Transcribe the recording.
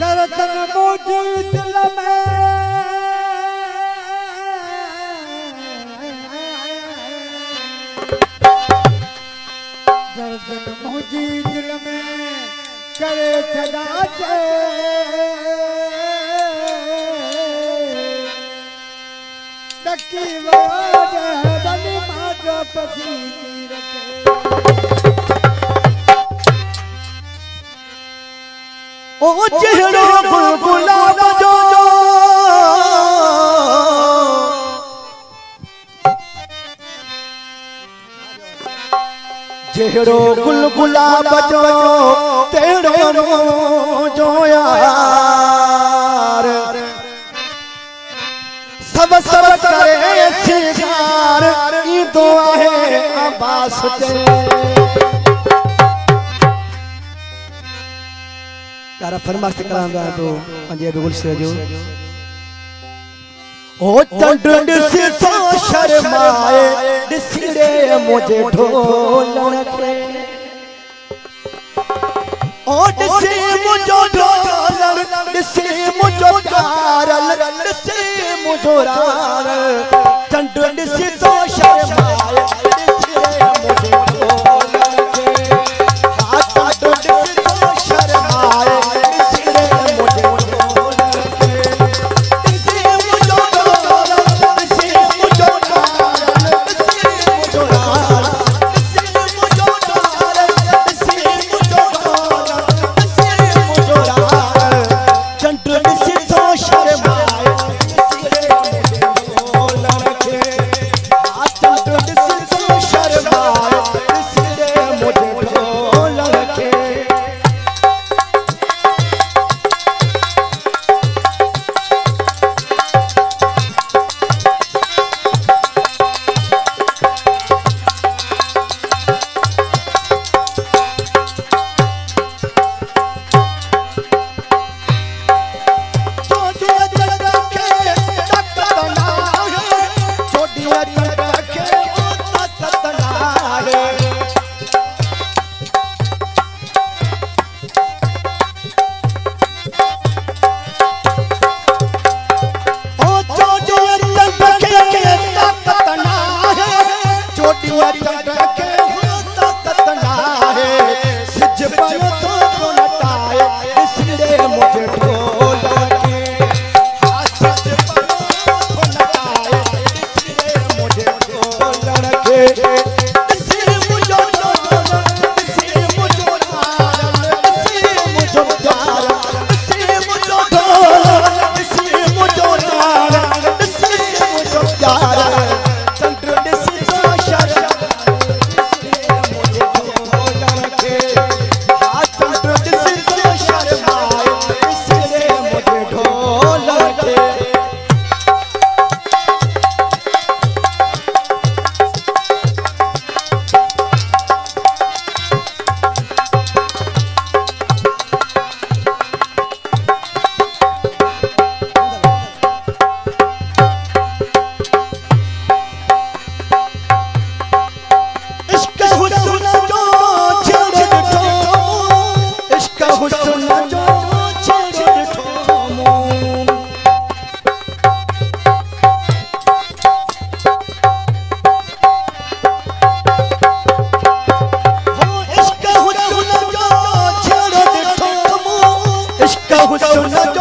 दर्शन मुझे दिल में दर्शन मुझे दिल में करे सदा से नक्की वाद बनी माता पसीनी रखे ओ चेहरा गुलाब जो चेहरो गुलाब जो तेरो जो यार सब करे सिंगार ई तो है अब्बास ते यार फरमाइश करांगा तो पंजे बिल्कुल से जो ओ चंड से तो शर्माए दिसरे मुझे ढोल रखे ओ दिसे मुझे ढोल दिसे मुझे कारल दिसे मुझे रार चंड से तो शर्माए दिसरे मुझे ढोल रखे हाथ चंड से तो शर्माए हुस्न